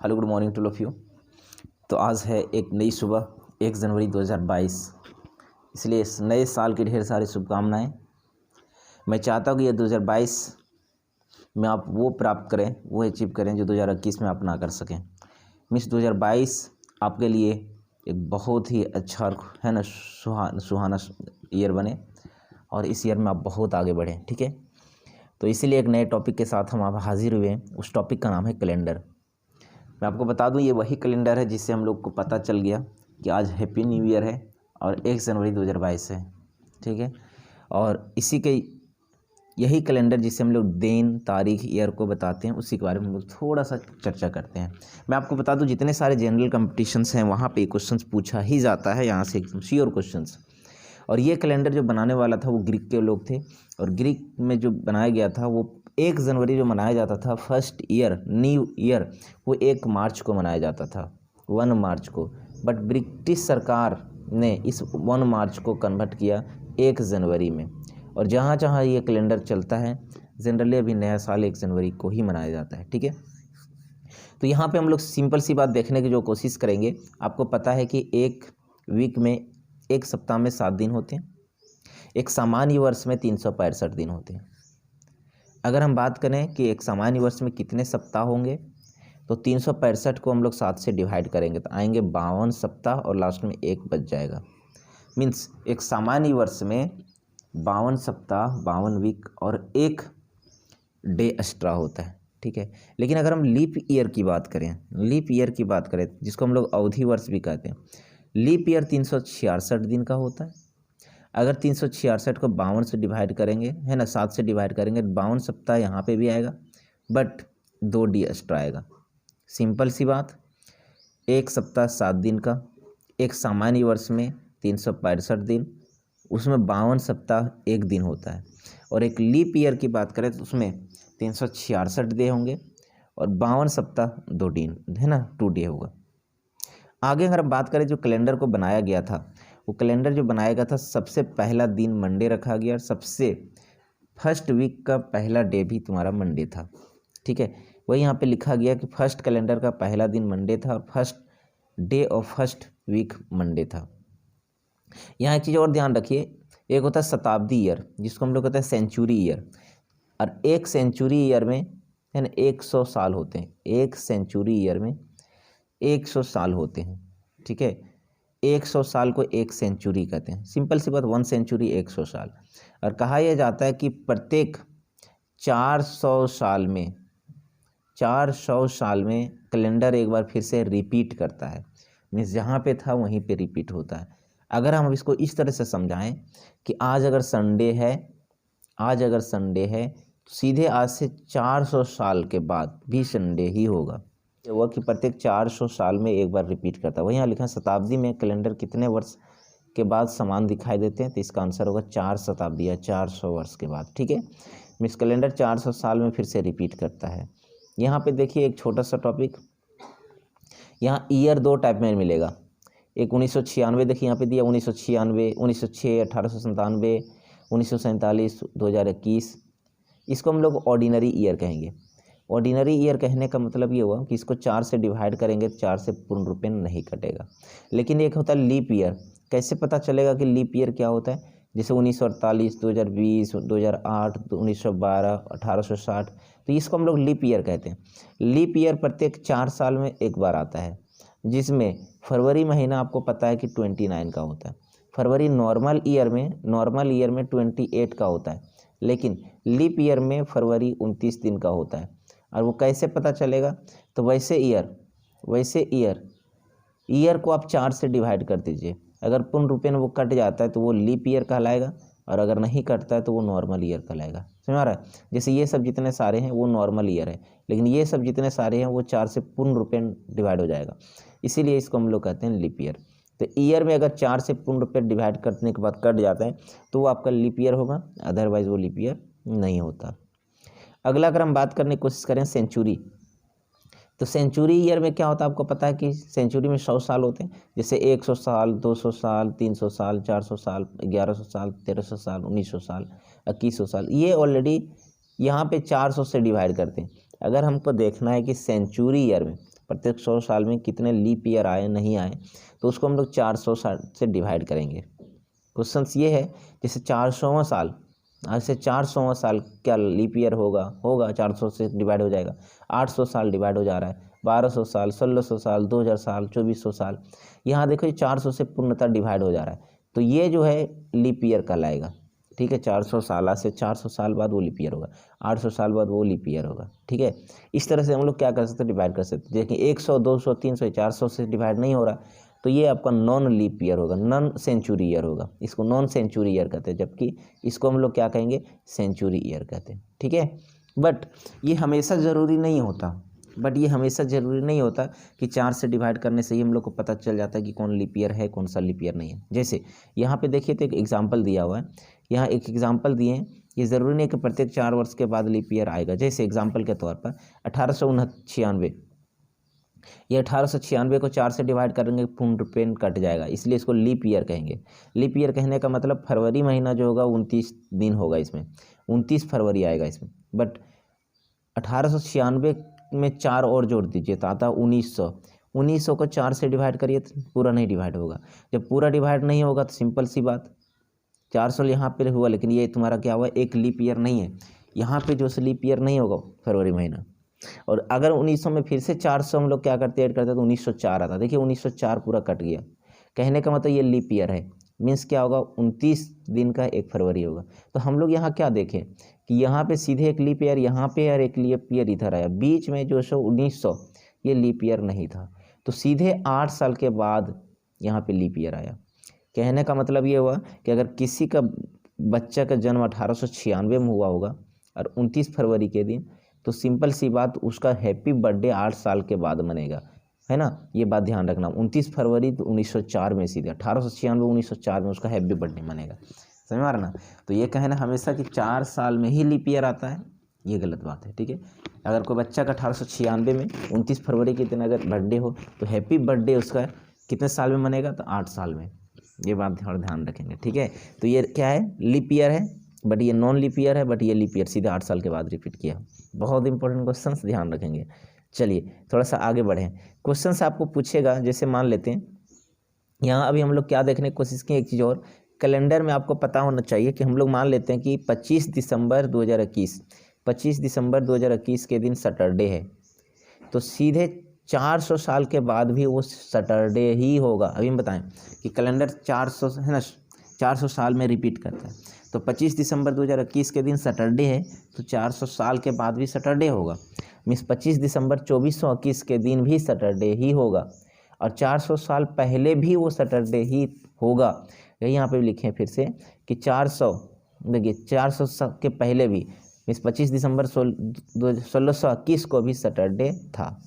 Hello good morning two of you. तो आज है एक नई सुबह 1 जनवरी 2022, इसलिए इस नए साल की ढेर सारी शुभकामनाएं। मैं चाहता हूँ कि ये 2022 में आप वो प्राप्त करें, वो अचीव करें जो 2021 में आप ना कर सकें। मीन्स 2022 आपके लिए एक बहुत ही अच्छा और है ना सुहाना ईयर बने और इस ईयर में आप बहुत आगे बढ़ें। ठीक है, तो इसीलिए एक नए टॉपिक के साथ हम आप हाजिर हुए हैं। उस टॉपिक का नाम है कैलेंडर। मैं आपको बता दूं, ये वही कैलेंडर है जिससे हम लोग को पता चल गया कि आज हैप्पी न्यू ईयर है और 1 जनवरी 2022 है। ठीक है, और इसी के यही कैलेंडर जिससे हम लोग दिन तारीख ईयर को बताते हैं, उसी के बारे में हम लोग थोड़ा सा चर्चा करते हैं। मैं आपको बता दूं, जितने सारे जनरल कॉम्पिटिशन्स हैं वहाँ पे क्वेश्चंस पूछा ही जाता है, यहाँ से एकदम श्योर क्वेश्चंस। और ये कैलेंडर जो बनाने वाला था वो ग्रीक के लोग थे, और ग्रीक में जो बनाया गया था वो 1 जनवरी जो मनाया जाता था फर्स्ट ईयर न्यू ईयर, वो 1 मार्च को मनाया जाता था, 1 मार्च को। बट ब्रिटिश सरकार ने इस 1 मार्च को कन्वर्ट किया 1 जनवरी में। और जहाँ जहाँ ये कैलेंडर चलता है जनरली अभी नया साल 1 जनवरी को ही मनाया जाता है। ठीक है, तो यहाँ पे हम लोग सिंपल सी बात देखने की जो कोशिश करेंगे। आपको पता है कि एक वीक में, एक सप्ताह में 7 दिन होते हैं, एक सामान्य वर्ष में 365 दिन होते हैं। अगर हम बात करें कि एक सामान्य वर्ष में कितने सप्ताह होंगे, तो 365 को हम लोग 7 से डिवाइड करेंगे तो आएंगे 52 सप्ताह और लास्ट में 1 बच जाएगा। मीन्स एक सामान्य वर्ष में 52 सप्ताह, 52 वीक और 1 डे एक्स्ट्रा होता है। ठीक है, लेकिन अगर हम लीप ईयर की बात करें, लीप ईयर की बात करें जिसको हम लोग अवधि वर्ष भी कहते हैं, लीप ईयर 366 दिन का होता है। अगर 366 को 52 से डिवाइड करेंगे, है ना, 7 से डिवाइड करेंगे, 52 सप्ताह यहाँ पे भी आएगा, बट 2 डी एक्स्ट्रा आएगा। सिंपल सी बात, एक सप्ताह 7 दिन का, एक सामान्य वर्ष में 365 दिन, उसमें 52 सप्ताह 1 दिन होता है। और एक लीप ईयर की बात करें तो उसमें 366 डे होंगे और 52 सप्ताह 2 दिन, है ना, 2 डे होगा। आगे अगर हम बात करें जो कैलेंडर को बनाया गया था, वो कैलेंडर जो बनाया गया था सबसे पहला दिन मंडे रखा गया और सबसे फर्स्ट वीक का पहला डे भी तुम्हारा मंडे था। ठीक है, वही यहाँ पे लिखा गया कि फर्स्ट कैलेंडर का पहला दिन मंडे था और first day of first week Monday था। यहाँ एक चीज़ और ध्यान रखिए, एक होता है शताब्दी ईयर जिसको हम लोग कहते हैं सेंचुरी ईयर, और एक सेंचुरी ईयर में, है ना, 100 साल होते हैं। एक सेंचुरी ईयर में 100 साल होते हैं। ठीक है, 100 साल को एक सेंचुरी कहते हैं। सिंपल सी बात, 1 सेंचुरी 100 साल। और कहा यह जाता है कि प्रत्येक 400 साल में, 400 साल में कैलेंडर एक बार फिर से रिपीट करता है। मीन्स जहाँ पे था वहीं पे रिपीट होता है। अगर हम इसको इस तरह से समझाएं कि आज अगर संडे है, आज अगर संडे है तो सीधे आज से 400 साल के बाद भी संडे ही होगा। वह कि प्रत्येक 400 साल में एक बार रिपीट करता है। वही यहाँ लिखा है शताब्दी में कैलेंडर कितने वर्ष के बाद समान दिखाई देते हैं, तो इसका आंसर होगा 4 शताब्दी या 400 वर्ष के बाद। ठीक है, मीन्स कैलेंडर 400 साल में फिर से रिपीट करता है। यहाँ पे देखिए एक छोटा सा टॉपिक, यहाँ ईयर 2 टाइप में मिलेगा। एक 1996, देखिए यहाँ पे दिया 1996, 1906, 1897, 1947, 2021। इसको हम लोग ऑर्डिनरी ईयर कहेंगे। ऑर्डिनरी ईयर कहने का मतलब ये हुआ कि इसको 4 से डिवाइड करेंगे तो 4 से पूर्ण रूप में नहीं कटेगा। लेकिन एक होता है लीप ईयर। कैसे पता चलेगा कि लीप ईयर क्या होता है? जैसे 1948, 2020, 2008, 1912, 1860, तो इसको हम लोग लीप ईयर कहते हैं। लीप ईयर प्रत्येक 4 साल में एक बार आता है, जिसमें फरवरी महीना आपको पता है कि 29 का होता है। फरवरी नॉर्मल ईयर में 28 का होता है, लेकिन लीप ईयर में फरवरी 29 दिन का होता है। और वो कैसे पता चलेगा? तो वैसे ईयर को आप 4 से डिवाइड कर दीजिए। अगर पूर्ण रूपेण वो कट जाता है तो वो लीप ईयर कहलाएगा, और अगर नहीं कटता है तो वो नॉर्मल ईयर कहलाएगा। समझ आ रहा है? जैसे ये सब जितने सारे हैं वो नॉर्मल ईयर है, लेकिन ये सब जितने सारे हैं वो 4 से पूर्ण रूपेण डिवाइड हो जाएगा, इसीलिए इसको हम लोग कहते हैं लीप ईयर। तो ईयर में अगर 4 से पूर्ण रूपेण डिवाइड करने के बाद कट जाता है तो वो आपका लीप ईयर होगा, अदरवाइज वो लीप ईयर नहीं होता। अगला अगर हम बात करने की कोशिश करें सेंचुरी, तो सेंचुरी ईयर में क्या होता है? आपको पता है कि सेंचुरी में 100 साल होते हैं। जैसे 100 साल, 200 साल, 300 साल, 400 साल, 1100 साल, 1300 साल, 1900 साल, 2100 साल। ये ऑलरेडी यहाँ पे 400 से डिवाइड करते हैं। अगर हमको देखना है कि सेंचुरी ईयर में प्रत्येक 100 साल में कितने लीप ईयर आए नहीं आए, तो उसको हम लोग 400 साल से डिवाइड करेंगे। क्वेश्चन ये है जैसे 400वां साल, आज से 400वां साल क्या लीप ईयर होगा 400 से डिवाइड हो जाएगा। 800 साल डिवाइड हो जा रहा है, 1200 साल, 1600 साल, 2000 साल, 2400 साल। यहाँ देखो ये 400 से पूर्णतः डिवाइड हो जा रहा है, तो ये जो है लीप ईयर कहलाएगा। ठीक है, 400 साल, आज से 400 साल बाद वो लीप ईयर होगा, 800 साल बाद वो लीप ईयर होगा। ठीक है, इस तरह से हम लोग क्या कर सकते हैं, डिवाइड कर सकते हैं। देखिए 100, 200, 300, 400 से डिवाइड नहीं हो रहा, तो ये आपका नॉन लीप ईयर होगा, नॉन सेंचुरी ईयर होगा। इसको नॉन सेंचुरी ईयर कहते हैं, जबकि इसको हम लोग क्या कहेंगे, सेंचुरी ईयर कहते हैं। ठीक है, बट ये हमेशा ज़रूरी नहीं होता कि 4 से डिवाइड करने से ही हम लोग को पता चल जाता है कि कौन लीप ईयर है, कौन सा लीप ईयर नहीं है। जैसे यहाँ पे देखिए तो एक एग्जाम्पल दिया हुआ है, यहाँ एक एग्जाम्पल दिए हैं। ये ज़रूरी नहीं कि प्रत्येक 4 वर्ष के बाद लीप ईयर आएगा। जैसे एग्जाम्पल के तौर पर 1896, ये 1896 को 4 से डिवाइड करेंगे पूर्ण रूपेण कट जाएगा, इसलिए इसको लीप ईयर कहेंगे। लीप ईयर कहने का मतलब फरवरी महीना जो होगा 29 दिन होगा, इसमें 29 फरवरी आएगा इसमें। बट 1896 में 4 और जोड़ दीजिए तो आता 1900। 1900 को 4 से डिवाइड करिए तो पूरा नहीं डिवाइड होगा। जब पूरा डिवाइड नहीं होगा तो सिंपल सी बात, 400 यहाँ पे हुआ, लेकिन ये तुम्हारा क्या हुआ, एक लीप ईयर नहीं है। यहाँ पे जो लीप ईयर नहीं होगा फरवरी महीना। और अगर 1900 में फिर से 400 हम लोग क्या करते ऐड करते तो 1904 आता। देखिए 1904 पूरा कट गया, कहने का मतलब ये लीप ईयर है। मीन्स क्या होगा, 29 दिन का 1 फरवरी होगा। तो हम लोग यहाँ क्या देखें कि यहाँ पे सीधे एक लीप ईयर यहाँ पे और एक लीप ईयर इधर आया, बीच में जो 1900 ये लीप ईयर नहीं था, तो सीधे 8 साल के बाद यहाँ पे लीप ईयर आया। कहने का मतलब ये हुआ कि अगर किसी का बच्चा का जन्म 1896 में हुआ होगा और 29 फरवरी के दिन, तो सिंपल सी बात उसका हैप्पी बर्थडे 8 साल के बाद मनेगा, है ना। ये बात ध्यान रखना, 29 फरवरी तो 1904 में सीधे 1896 1904 में उसका हैप्पी बर्थडे मनेगा, समझ में आ रहा ना। तो ये कहना हमेशा कि 4 साल में ही लीप ईयर आता है, ये गलत बात है। ठीक है, अगर कोई बच्चा का 1896 में 29 फरवरी के दिन अगर बर्थडे हो तो हैप्पी बर्थडे उसका कितने साल में मनेगा, तो 8 साल में। ये बात थोड़ा ध्यान रखेंगे। ठीक है, तो ये क्या है, लीप ईयर है, बट ये नॉन लीप ईयर है, बट ये लीप ईयर सीधे 8 साल के बाद रिपीट किया। बहुत इंपॉर्टेंट क्वेश्चन, ध्यान रखेंगे। चलिए थोड़ा सा आगे बढ़ें। क्वेश्चन से आपको पूछेगा, जैसे मान लेते हैं यहाँ अभी हम लोग क्या देखने की कोशिश की, एक चीज़ और, कैलेंडर में आपको पता होना चाहिए कि हम लोग मान लेते हैं कि 25 दिसंबर 2021 के दिन सैटरडे है, तो सीधे 400 साल के बाद भी वो सैटरडे ही होगा। अभी हम बताएं कि कैलेंडर 400 है ना, 400 साल में रिपीट करता है, तो 25 दिसंबर 2021 के दिन सैटरडे है, तो 400 साल के बाद भी सैटरडे होगा। मीन्स 25 दिसंबर 2421 के दिन भी सैटरडे ही होगा, और 400 साल पहले भी वो सैटरडे ही होगा। यही यहाँ पे लिखें फिर से कि 400, देखिए 400 के पहले भी, मीन्स 25 दिसंबर 1621 को भी सैटरडे था।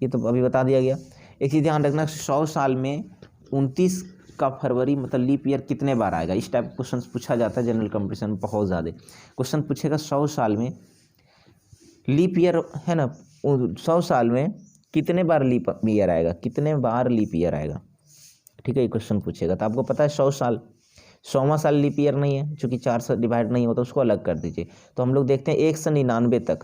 ये तो अभी बता दिया गया। एक चीज़ ध्यान रखना, 100 साल में 29 का फरवरी मतलब लीप ईयर कितने बार आएगा, इस टाइप क्वेश्चन पूछा जाता है जनरल कंपटीशन में बहुत ज़्यादा। क्वेश्चन पूछेगा 100 साल में लीप ईयर है ना, 100 साल में कितने बार लीप ईयर आएगा, कितने बार लीप ईयर आएगा। ठीक है, ये क्वेश्चन पूछेगा, तो आपको पता है 100 साल, 100वां साल लीप ईयर नहीं है, चूँकि 4 से डिवाइड नहीं होता, उसको अलग कर दीजिए। तो हम लोग देखते हैं 1 से 99 तक,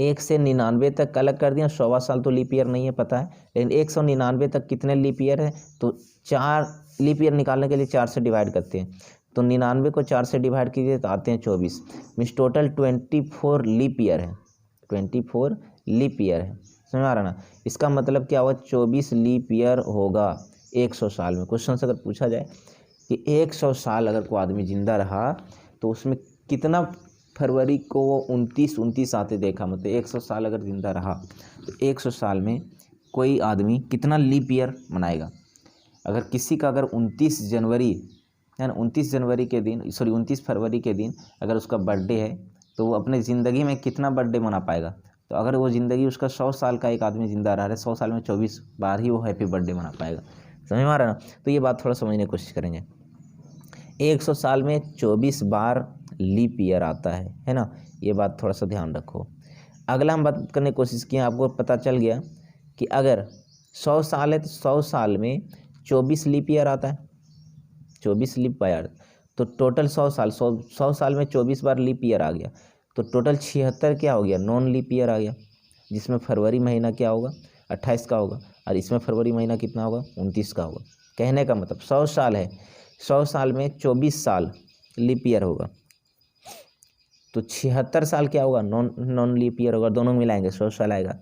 1 से 99 तक अलग कर दिया। 100वां साल तो लीप ईयर नहीं है पता है, लेकिन 199 तक कितने लीप ईयर है, तो 4 लीप ईयर निकालने के लिए 4 से डिवाइड करते हैं, तो 99 को 4 से डिवाइड कीजिए तो आते हैं 24। मीन्स टोटल 24 लीप ईयर है, 24 लीप ईयर है, समझ आ रहा ना। इसका मतलब क्या हुआ, 24 लीप ईयर होगा 100 साल में। क्वेश्चन से अगर पूछा जाए कि 100 साल अगर कोई आदमी जिंदा रहा तो उसमें कितना फरवरी को वो 29 आते देखा, मतलब 100 साल अगर जिंदा रहा तो 100 साल में कोई आदमी कितना लीप ईयर मनाएगा। अगर किसी का अगर 29 जनवरी है ना, 29 फरवरी के दिन अगर उसका बर्थडे है, तो वो अपने ज़िंदगी में कितना बर्थडे मना पाएगा। तो अगर वो ज़िंदगी उसका 100 साल का एक आदमी ज़िंदा रहा है, 100 साल में 24 बार ही वो हैप्पी बर्थडे मना पाएगा, समझ में आ रहा है ना। तो ये बात थोड़ा समझने की कोशिश करेंगे। 100 साल में 24 बार लीप ईयर आता है ना, ये बात थोड़ा सा ध्यान रखो। अगला हम बात करने की कोशिश किए, आपको पता चल गया कि अगर 100 साल है तो 100 साल में 24 लीप ईयर आता है, 24 लीप ईयर, तो टोटल 100 साल में 24 बार लीप ईयर आ गया, तो टोटल 76 क्या हो गया, नॉन लीप ईयर आ गया। जिसमें फरवरी महीना क्या होगा 28 का होगा, और इसमें फरवरी महीना कितना होगा 29 का होगा। कहने का मतलब 100 साल है, 100 साल में 24 साल लीप ईयर होगा, तो 76 साल क्या होगा नॉन लीप ईयर होगा। दोनों मिलाएंगे 100 साल आएगा।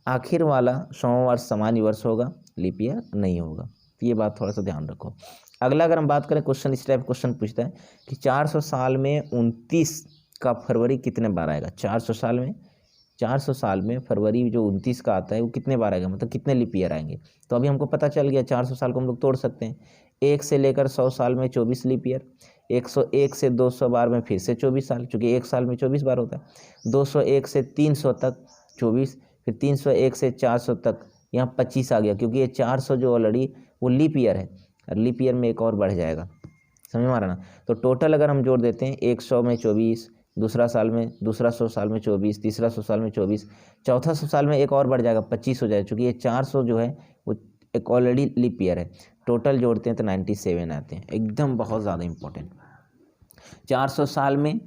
आखिर वाला 100वां वर्ष सामान्य वर्ष होगा, लीप ईयर नहीं होगा। तो ये बात थोड़ा सा ध्यान रखो। अगला अगर हम बात करें क्वेश्चन, इस टाइप क्वेश्चन पूछता है कि 400 साल में 29 का फरवरी कितने बार आएगा। 400 साल में फरवरी जो 29 का आता है वो कितने बार आएगा, मतलब कितने लीप ईयर आएंगे। तो अभी हमको पता चल गया 400 साल को हम लोग तोड़ सकते हैं। 1 से लेकर 100 साल में 24 लीप ईयर, 101 से 200 बार में फिर से 24 साल, चूँकि एक साल में 24 बार होता है। 201 से 300 तक 24, फिर 301 से 400 तक यहाँ 25 आ गया, क्योंकि ये 400 जो ऑलरेडी वो लीप ईयर है, और लीप ईयर में एक और बढ़ जाएगा, समझ में आ रहा ना। तो टोटल अगर हम जोड़ देते हैं 100 में 24, दूसरा 100 साल में 24, तीसरा 100 साल में 24, चौथा 100 साल में एक और बढ़ जाएगा 25 हो जाएगा, चूँकि ये 400 जो है वो एक ऑलरेडी लीप ईयर है। टोटल जोड़ते हैं तो 97 आते हैं, एकदम बहुत ज़्यादा इंपॉर्टेंट। 400 साल में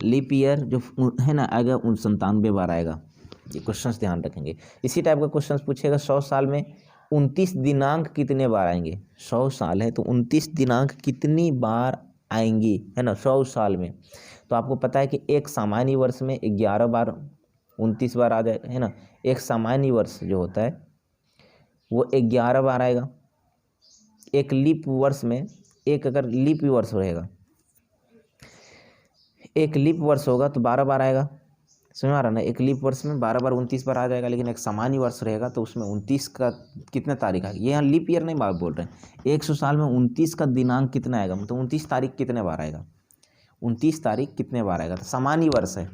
लीप ईयर जो है ना आएगा 97 बार आएगा। ये क्वेश्चंस ध्यान रखेंगे। इसी टाइप का क्वेश्चंस पूछेगा 100 साल में 29 दिनांक कितने बार आएंगे। 100 साल है तो 29 दिनांक कितनी बार आएंगी, है ना 100 साल में। तो आपको पता है कि एक सामान्य वर्ष में 11 बार 29 बार आ जाए, है ना। एक सामान्य वर्ष जो होता है वो 11 बार आएगा। एक लीप वर्ष में, एक अगर लीप वर्ष रहेगा, एक लीप वर्ष होगा तो 12 बार आएगा, समझ आ रहा ना। एक लीप वर्ष में 12 बार 29 बार आ जाएगा, लेकिन एक सामान्य वर्ष रहेगा तो उसमें 29 का कितने तारीख आएगी। ये यहाँ लीप ईयर नहीं बात बोल रहे हैं। 100 साल में 29 का दिनांक कितना आएगा, मतलब 29 तारीख कितने बार आएगा, 29 तारीख कितने बार आएगा। तो सामान्य वर्ष है,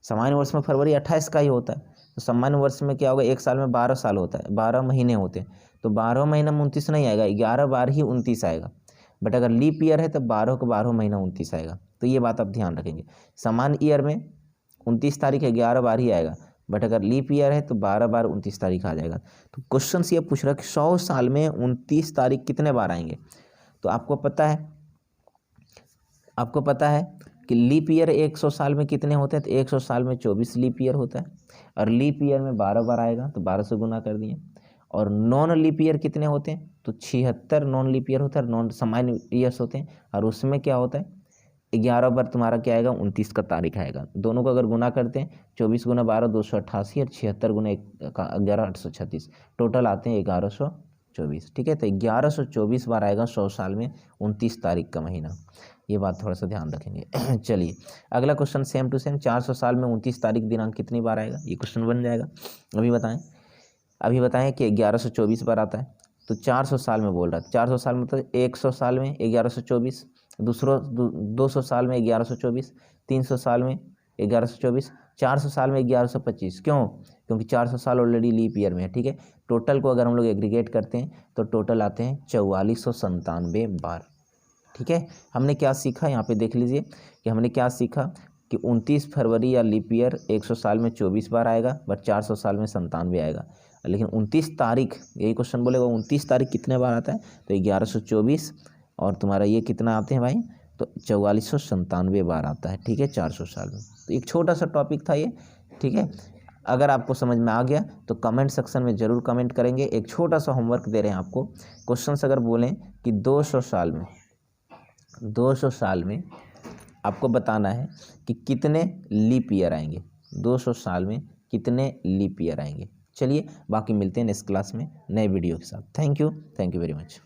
सामान्य वर्ष में फरवरी 28 का ही होता है। तो सामान्य वर्ष में क्या होगा, एक साल में 12 साल होता है, 12 महीने होते हैं, तो 12 महीना में 29 नहीं आएगा, 11 बार ही 29 आएगा। बट अगर लीप ईयर है तो 12 को 12 महीना 29 आएगा। तो ये बात आप ध्यान रखेंगे। सामान्य ईयर में 29 तारीख है, 11 बार ही आएगा, बट अगर लीप ईयर है तो 12 बार 29 तारीख आ जाएगा। तो क्वेश्चन ये पूछ रहा है कि 100 साल में 29 तारीख कितने बार आएंगे। तो आपको पता है कि लीप ईयर 100 साल में कितने होते हैं, तो 100 साल में 24 लीप ईयर होता है, और लीप ईयर में 12 बार आएगा तो 12 से गुना कर दिए। और नॉन लीप ईयर कितने होते हैं, तो 76 नॉन लीप ईयर होता है, नॉन सामान्य ईयर्स होते हैं, और उसमें क्या होता है 11 बार तुम्हारा क्या आएगा 29 का तारीख आएगा। दोनों को अगर गुना करते हैं 24 गुना 12 288, और 76 गुना 11 836, टोटल आते हैं 1124। ठीक है, तो 1124 बार आएगा 100 साल में 29 तारीख का महीना। ये बात थोड़ा सा ध्यान रखेंगे। चलिए अगला क्वेश्चन सेम टू सेम, 400 साल में 29 तारीख दिनांक कितनी बार आएगा, ये क्वेश्चन बन जाएगा। अभी बताएं कि 1124 बार आता है, तो 400 साल में बोल रहा है। 400 साल मतलब 100 साल में 1124, 200 साल में 1124, 300 साल में 1124, 400 साल में 1125। क्यों, क्योंकि 400 साल ऑलरेडी लीप ईयर में है। ठीक है, टोटल को अगर हम लोग एग्रीगेट करते हैं तो टोटल आते हैं 4497 बार। ठीक है, हमने क्या सीखा यहाँ पे देख लीजिए कि हमने क्या सीखा कि 29 फरवरी या लीप ईयर 100 साल में 24 बार आएगा, बट 400 साल में 97 आएगा। लेकिन 29 तारीख, यही क्वेश्चन बोलेगा 29 तारीख कितने बार आता है, तो 1124, और तुम्हारा ये कितना आते हैं भाई, तो 4497 बार आता है। ठीक है, 400 साल में। तो एक छोटा सा टॉपिक था ये। ठीक है, अगर आपको समझ में आ गया तो कमेंट सेक्शन में ज़रूर कमेंट करेंगे। एक छोटा सा होमवर्क दे रहे हैं आपको। क्वेश्चन अगर बोलें कि 200 साल में आपको बताना है कि कितने लीप ईयर आएंगे, 200 साल में कितने लीप ईयर आएंगे। चलिए बाकी मिलते हैं नेक्स्ट क्लास में नए वीडियो के साथ। Thank you very much.